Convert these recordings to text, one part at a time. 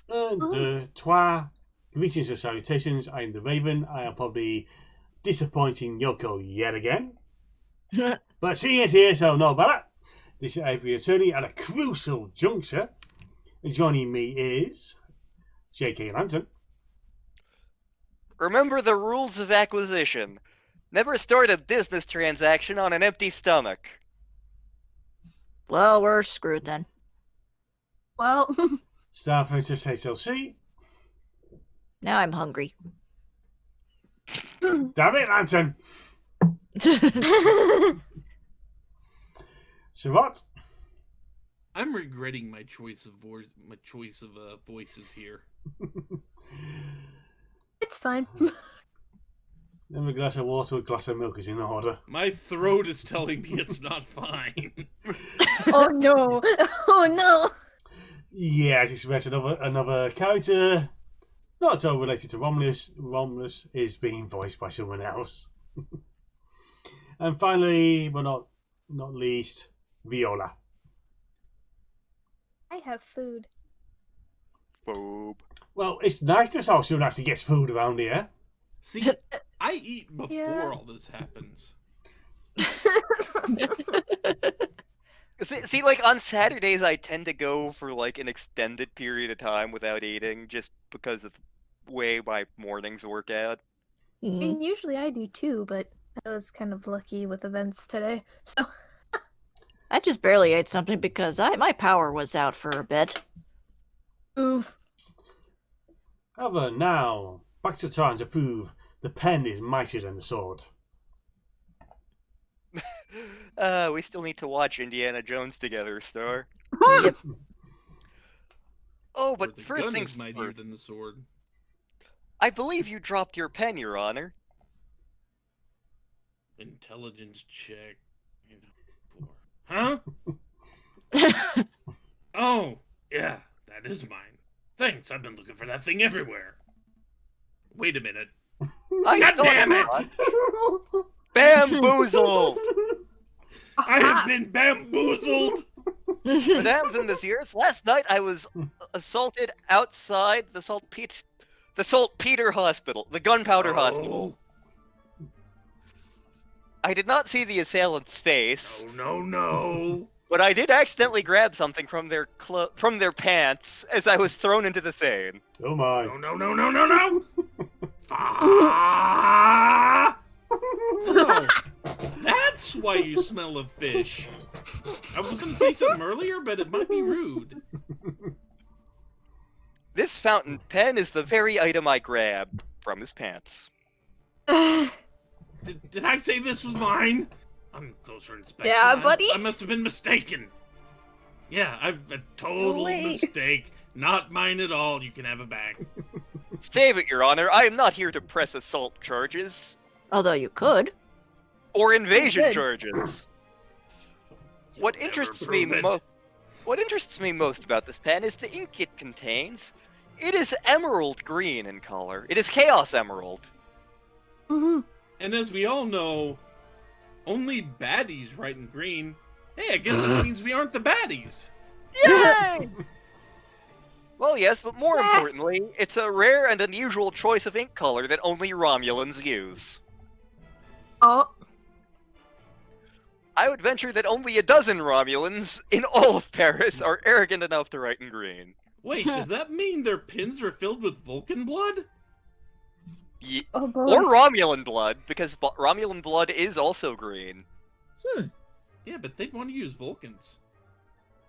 Trois. Greetings and salutations. I am the Raven. I am probably disappointing Yoko yet again. But she is here, so no matter. This is Aviary Attorney at a crucial juncture. Joining me is JKLantern. Remember the rules of acquisition. Never start a business transaction on an empty stomach. Well, we're screwed then. Well, StarprincessHLC. Now I'm hungry. Damn it, Lantern. So what? I'm regretting my choice of voices here. it's fine. Then a glass of water, a glass of milk is in order. My throat is telling me it's not fine. Oh no! Oh no! Yeah, I just read another character, not at all related to Romulus. Romulus is being voiced by someone else. And finally, but not least, Viola. I have food. Boob. Well, it's nice to talk to someone actually gets food around here. See, I eat before Yeah. all this happens. See, like, on Saturdays, I tend to go for, like, an extended period of time without eating, just because of the way my mornings work out. I mean, usually I do too, but I was kind of lucky with events today. So I just barely ate something because my power was out for a bit. oof. However, now, back to time to prove the pen is mightier than the sword. We still need to watch Indiana Jones together, Star. Yep. Oh, Or but the first gun things is mightier first. than the sword. I believe you dropped your pen, Your Honor. Intelligence check. Huh? Oh, yeah, that is mine. Thanks, I've been looking for that thing everywhere. Wait a minute. I God thought damn it! not. Bamboozled! I have been bamboozled! Mesdames and messieurs, last night I was assaulted outside the Saltpeter Hospital, the Gunpowder Hospital. I did not see the assailant's face, No. but I did accidentally grab something from their pants as I was thrown into the Seine. Oh my. No. Ah! Oh, that's why you smell of fish. I was going to say something earlier, but it might be rude. This fountain pen is the very item I grabbed from his pants. Did I say this was mine? On closer inspection, Yeah, buddy. I must have been mistaken. Yeah, I've a total Wait. mistake. Not mine at all. You can have it back. Save it, Your Honor. I am not here to press assault charges Although you could. or invasion Good. charges. What You'll interests never me prove it. most about this pen is the ink it contains. It is emerald green in color. It is Chaos Emerald. hmm And as we all know, only baddies write in green. Hey, I guess that means we aren't the baddies. Yay! Well, yes, but more importantly, it's a rare and unusual choice of ink color that only Romulans use. Oh, I would venture that only a dozen Romulans in all of Paris are arrogant enough to write in green. Wait, does that mean their pins are filled with Vulcan blood? oh boy. Or Romulan blood, because Romulan blood is also green. Yeah, but they'd want to use Vulcans.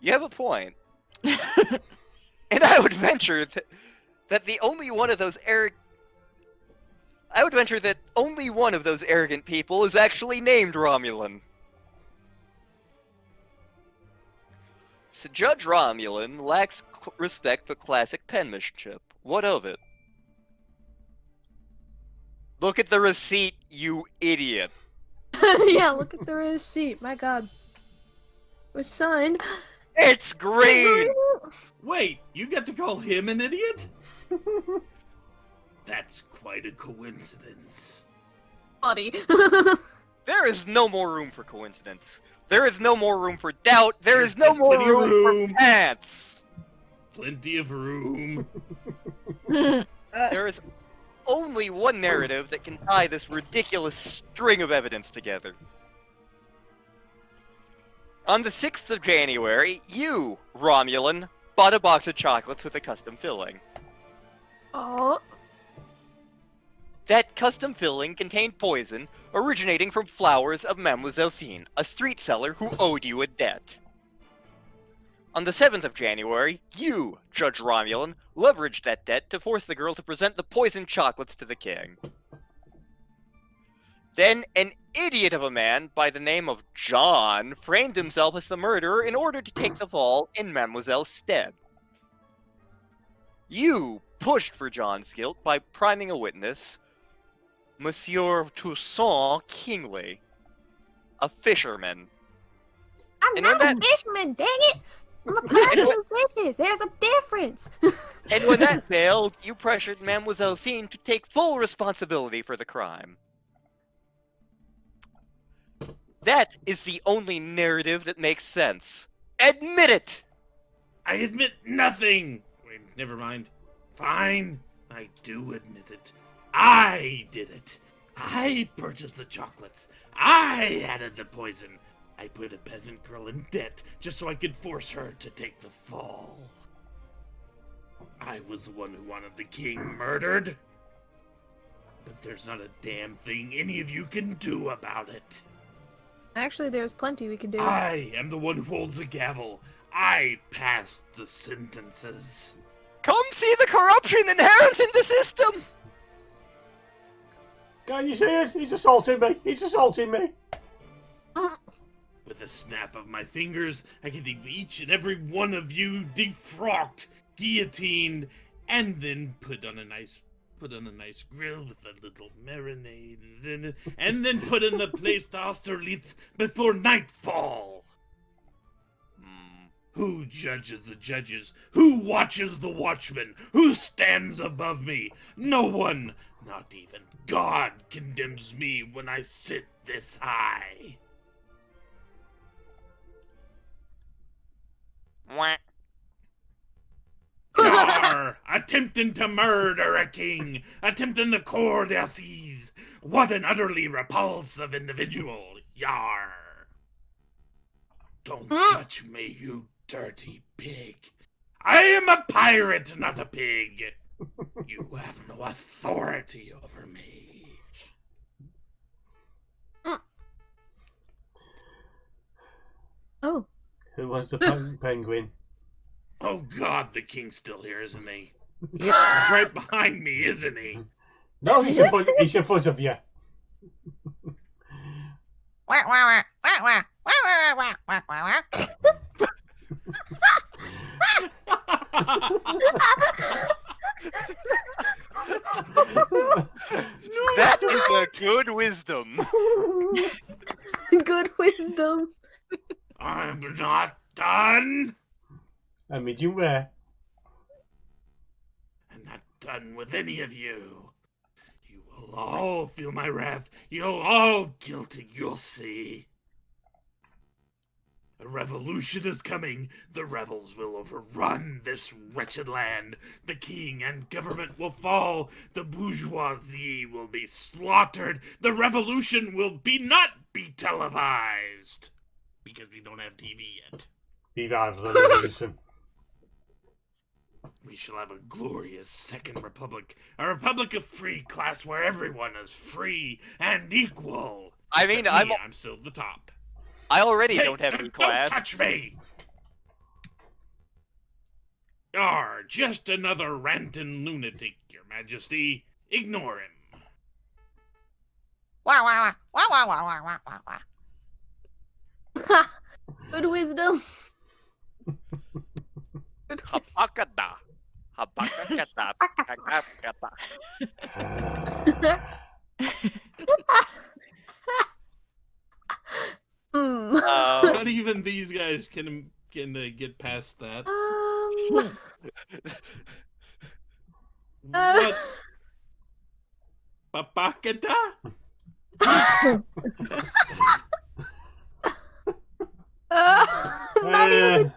You have a point. And I would venture that the only one of those I would venture that only one of those arrogant people is actually named Romulan. So Judge Romulan lacks respect for classic penmanship. What of it? Look at the receipt, you idiot. Yeah, look at the receipt. My God. It's signed. It's green! Wait, you get to call him an idiot? That's quite a coincidence. Buddy. There is no more room for coincidence. There is no more room for doubt. There There's is no more plenty of room room. for pants. plenty of room. There is only one narrative that can tie this ridiculous string of evidence together. On the 6th of January, you, Romulan, bought a box of chocolates with a custom filling. Oh. That custom filling contained poison originating from flowers of Mademoiselle Cine, a street seller who owed you a debt. On the 7th of January, you, Judge Romulan, leveraged that debt to force the girl to present the poisoned chocolates to the king. Then, an idiot of a man by the name of John framed himself as the murderer in order to take the fall in Mademoiselle's stead. You pushed for John's guilt by priming a witness, Monsieur Toussaint Kingley, a fisherman. I'm And not when a that- fisherman, dang it! I'm a person who fishes. There's a difference. And when that failed, you pressured Mademoiselle Cine to take full responsibility for the crime. That is the only narrative that makes sense. Admit it! I admit nothing! Wait, never mind. Fine, I do admit it. I did it. I purchased the chocolates. I added the poison. I put a peasant girl in debt just so I could force her to take the fall. I was the one who wanted the king murdered. But there's not a damn thing any of you can do about it. Actually, there's plenty we could do. I am the one who holds the gavel. I passed the sentences. Come see the corruption inherent in the system! Can you see it? He's assaulting me. He's assaulting me. With a snap of my fingers, I can leave each and every one of you defrocked, guillotined, and then put on a nice grill with a little marinade, and then put in the place d'Austerlitz before nightfall. Who judges the judges? Who watches the watchmen? Who stands above me? No one, not even God, condemns me when I sit this high. Wah. Yar! Attempting to murder a king! Attempting the cour d'assises! What an utterly repulsive individual! Yar! Don't touch me, you dirty pig! I am a pirate, not a pig! You have no authority over me. Oh. Who was the penguin? Oh God, the king's still here, isn't he? He's right behind me, isn't he? No, he's in front, he's in front of you. That is a good wisdom. Good wisdom. I'm not done. A medium rare. I'm not done with any of you. You will all feel my wrath. You'll all guilty, you'll see. A revolution is coming. The rebels will overrun this wretched land. The king and government will fall. The bourgeoisie will be slaughtered. The revolution will not be televised. Because we don't have TV yet. Be that the reason. We shall have a glorious second republic. A republic of free class where everyone is free and equal. I mean, Except me, I'm still the top. I already Hey, don't have any class. Don't touch me! You're just another ranting lunatic, Your Majesty. Ignore him. Good wisdom. Good wisdom. Habakada. Habakada. Habakada. Not even these guys can get past that. What? Papakada? Not even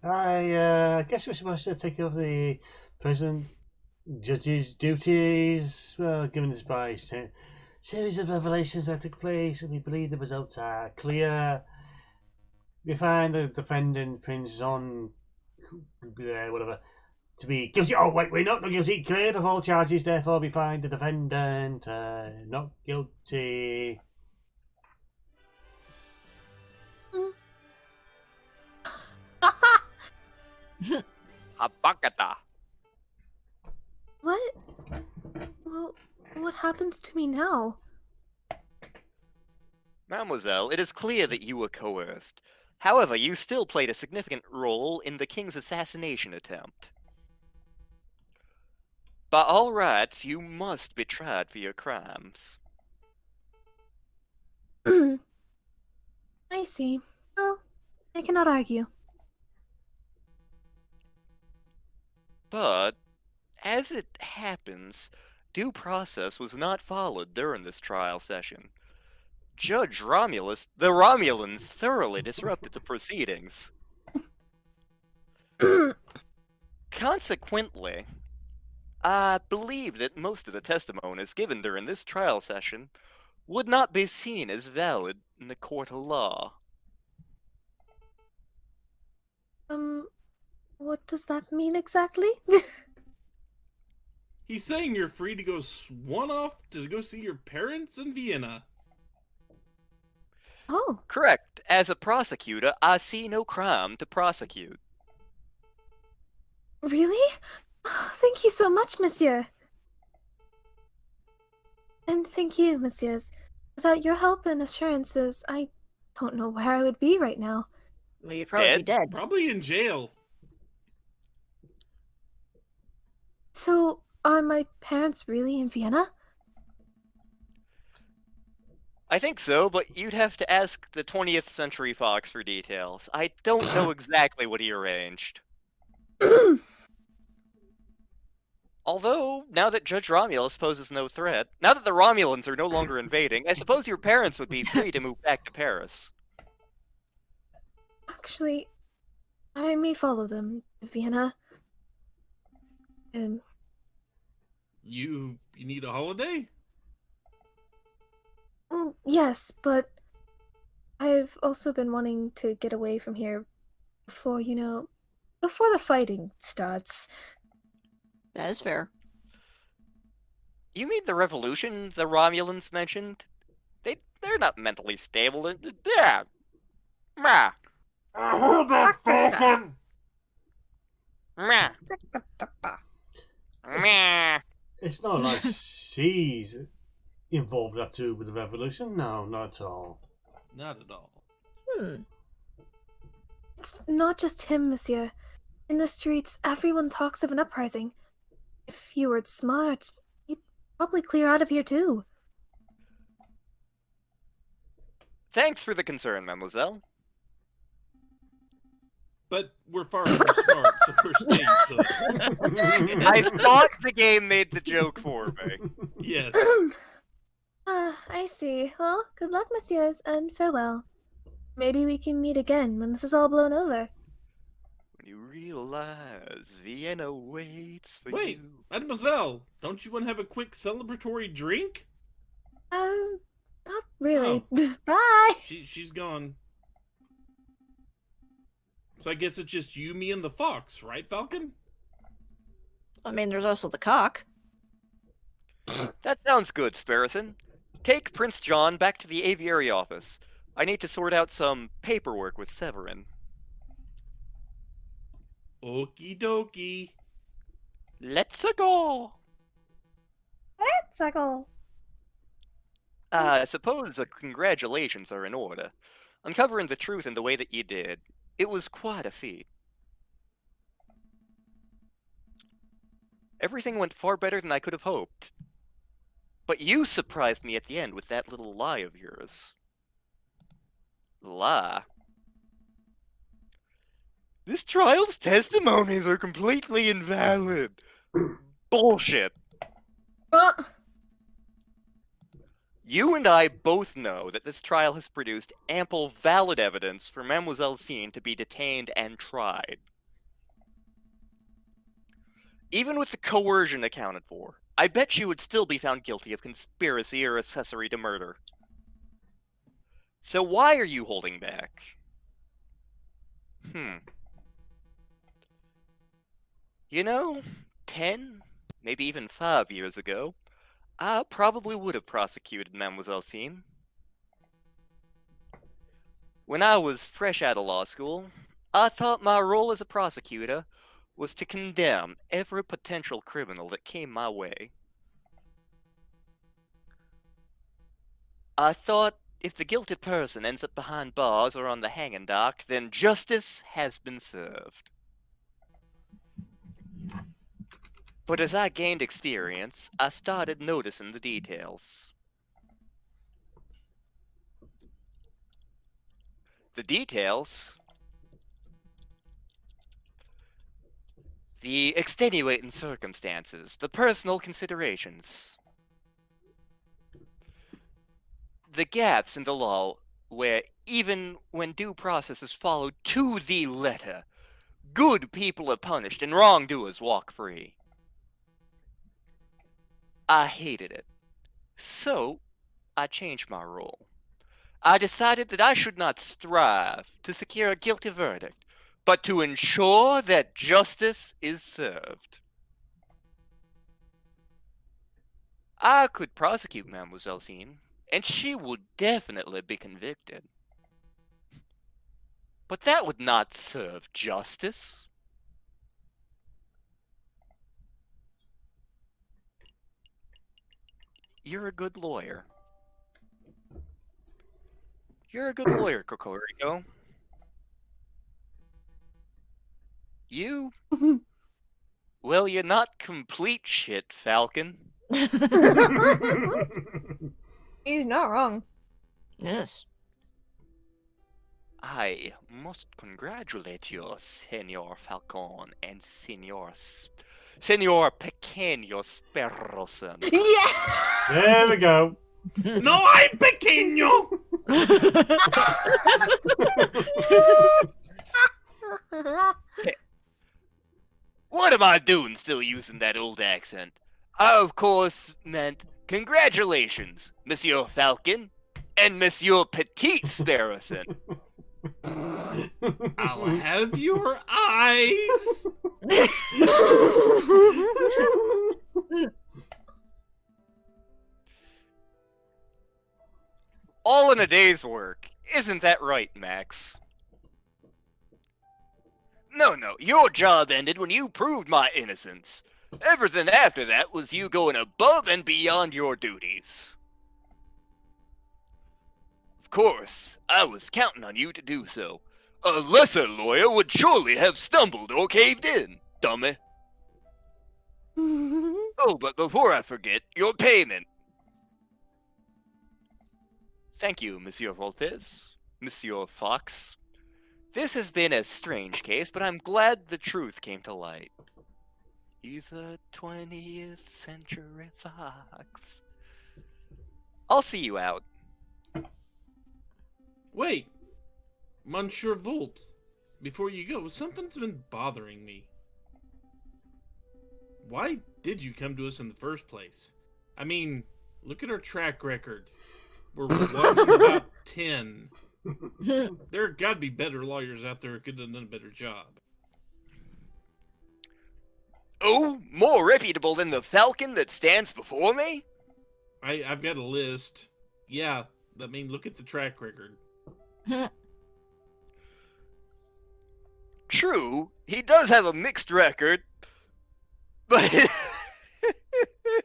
I guess we're supposed to take over the prison judge's duties. Well, given this by a series of revelations that took place, and we believe the results are clear. We find the defendant, Prince on whatever, to be guilty. Oh, wait, we're not guilty. Cleared of all charges, therefore we find the defendant not guilty. Habakata. What? Well, what happens to me now? Mademoiselle, it is clear that you were coerced. However, you still played a significant role in the king's assassination attempt. By all rights, you must be tried for your crimes. I see. Well, I cannot argue. But, as it happens, due process was not followed during this trial session. Judge Romulus, the Romulans thoroughly disrupted the proceedings. Consequently, I believe that most of the testimonies given during this trial session would not be seen as valid in the court of law. What does that mean exactly? He's saying you're free to go swan off to go see your parents in Vienna. Oh, Correct. As a prosecutor, I see no crime to prosecute. really? Oh, thank you so much, monsieur. And thank you, messieurs. Without your help and assurances, I don't know where I would be right now. Well, you'd probably be dead. Probably in jail. So, are my parents really in Vienna? I think so, but you'd have to ask the 20th Century Fox for details. I don't know exactly what he arranged. Although, now that Judge Romulus poses no threat, now that the Romulans are no longer invading, I suppose your parents would be free to move back to Paris. Actually, I may follow them to Vienna. You need a holiday? Yes, but I've also been wanting to get away from here before, before the fighting starts. That is fair. You mean the revolution the Romulans mentioned? They're not mentally stable. Yeah. Meh. Hold that, Falcon! Meh. Meh. It's not like she's involved that too with the revolution. No, not at all. Not at all. It's not just him, monsieur. In the streets, everyone talks of an uprising. If you were smart, you'd probably clear out of here too. Thanks for the concern, mademoiselle. But we're far more smart, so we're staying put. I thought the game made the joke for me. Yes. I see. Well, good luck, messieurs, and farewell. Maybe we can meet again when this is all blown over. When you realize Vienna waits for Wait, you. mademoiselle, don't you want to have a quick celebratory drink? Not really. Oh. Bye! She's gone. So I guess it's just you, me, and the fox, right, Falcon? I mean, there's also the cock. That sounds good, Sparrison. Take Prince John back to the Aviary office. I need to sort out some paperwork with Severin. Okie dokie. Let's go! Let's go. I suppose congratulations are in order. Uncovering the truth in the way that you did, it was quite a feat. Everything went far better than I could have hoped. But you surprised me at the end with that little lie of yours. Lie? This trial's testimonies are completely invalid. Bullshit. You and I both know that this trial has produced ample valid evidence for Mademoiselle Cine to be detained and tried. Even with the coercion accounted for, I bet you would still be found guilty of conspiracy or accessory to murder. So why are you holding back? You know, 10, maybe even 5 years ago, I probably would have prosecuted Mademoiselle Seam. When I was fresh out of law school, I thought my role as a prosecutor was to condemn every potential criminal that came my way. I thought if the guilty person ends up behind bars or on the hanging dock, then justice has been served. But as I gained experience, I started noticing the details. The details? The extenuating circumstances, the personal considerations. The gaps in the law where, even when due process is followed to the letter, good people are punished and wrongdoers walk free. I hated it. So, I changed my role. I decided that I should not strive to secure a guilty verdict, but to ensure that justice is served. I could prosecute Mademoiselle Seam, and she would definitely be convicted. But that would not serve justice. You're a good lawyer. You're a good lawyer, Cocorico. You? Well, you're not complete shit, Falcon. He's not wrong. Yes. I must congratulate you, Senor Falcon and Senor Pequeño Sparrowson. Yeah! There we go. No, I'm pequeño! What am I doing still using that old accent? I, of course, meant congratulations, Monsieur Falcon and Monsieur Petite Sparrowson. I'll have your eyes! All in a day's work. Isn't that right, Max? No, your job ended when you proved my innocence. Everything after that was you going above and beyond your duties. Of course, I was counting on you to do so. A lesser lawyer would surely have stumbled or caved in, dummy. Oh, but before I forget, your payment. Thank you, Monsieur Voltes, Monsieur Fox. This has been a strange case, but I'm glad the truth came to light. He's a 20th century fox. I'll see you out. Wait, Monsieur Volt, before you go, something's been bothering me. Why did you come to us in the first place? I mean, look at our track record. We're 1 in about 10. There gotta be better lawyers out there who could have done a better job. Oh, more reputable than the falcon that stands before me? I've got a list. Yeah, I mean, look at the track record. True, he does have a mixed record, but Wait,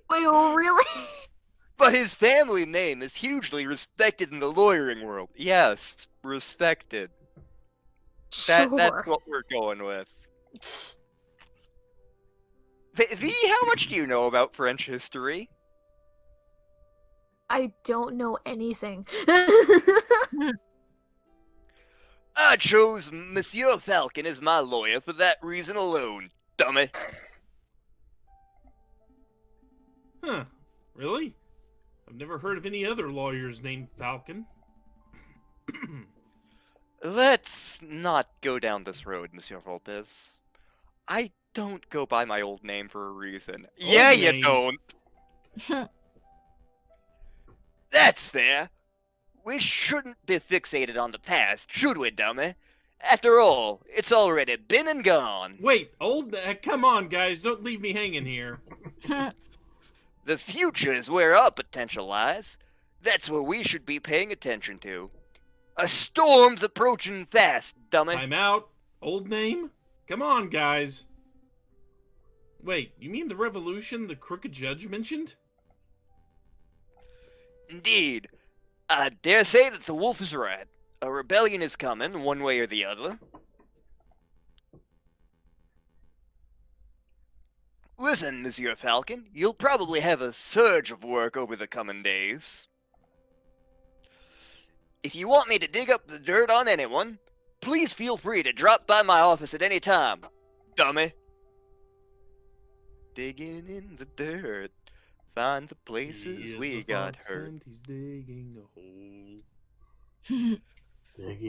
oh, really? but his family name is hugely respected in the lawyering world. Yes, respected. That's what we're going with. V, how much do you know about French history? I don't know anything. I chose Monsieur Falcon as my lawyer for that reason alone, dummy. Huh, really? I've never heard of any other lawyers named Falcon. Let's not go down this road, Monsieur Voltes. I don't go by my old name for a reason. Old Yeah, name? you don't. That's fair. We shouldn't be fixated on the past, should we, dummy? After all, it's already been and gone. Wait, come on, guys, don't leave me hanging here. The future is where our potential lies. That's where we should be paying attention to. A storm's approaching fast, dummy. I'm out. Old name? Come on, guys. Wait, you mean the revolution the crooked judge mentioned? Indeed. I dare say that the wolf is right. A rebellion is coming, one way or the other. Listen, Monsieur Falcon, you'll probably have a surge of work over the coming days. If you want me to dig up the dirt on anyone, please feel free to drop by my office at any time, dummy. Digging in the dirt, find the places we got hurt. And he's digging a hole.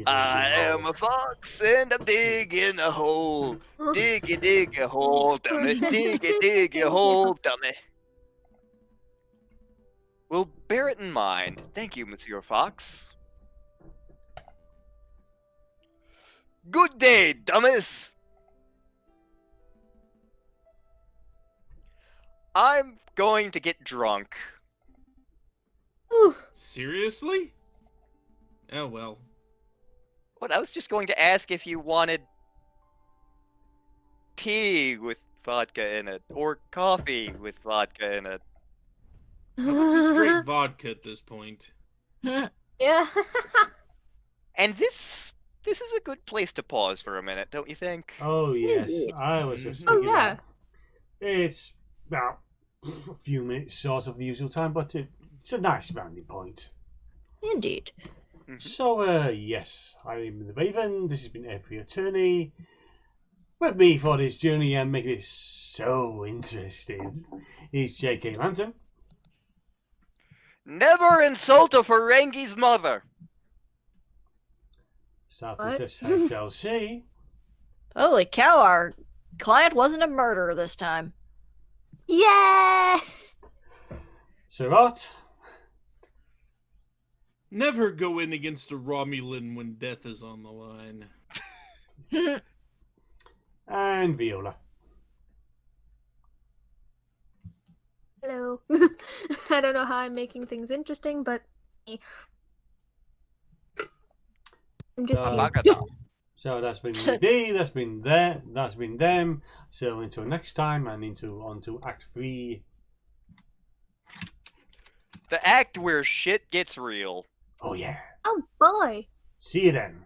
I am a fox and I'm digging a hole. Dig a hole, dummy. Dig a hole, dummy. Well, bear it in mind. Thank you, Monsieur Fox. Good day, dummies. I'm going to get drunk. Ooh, Seriously? Oh well. What? I was just going to ask if you wanted tea with vodka in it, or coffee with vodka in it. How about just straight vodka at this point? yeah. And this is a good place to pause for a minute, don't you think? Oh yes, I was just Oh thinking yeah. that. It's about a few minutes short of the usual time, but it's a nice rounding point. Indeed. So, yes, I'm the Raven. This has been Every Attorney. With me for this journey and making it so interesting is JKLantern. Never insult a Ferengi's mother. StarprincessHLC. Holy cow, our client wasn't a murderer this time. Yeah. So what? Never go in against a Romulan when death is on the line. And Viola. Hello. I don't know how I'm making things interesting, but I'm just here. So that's been D, that's been there, that's been them. So until next time and on to Act 3. The act where shit gets real. Oh yeah. Oh boy. See you then.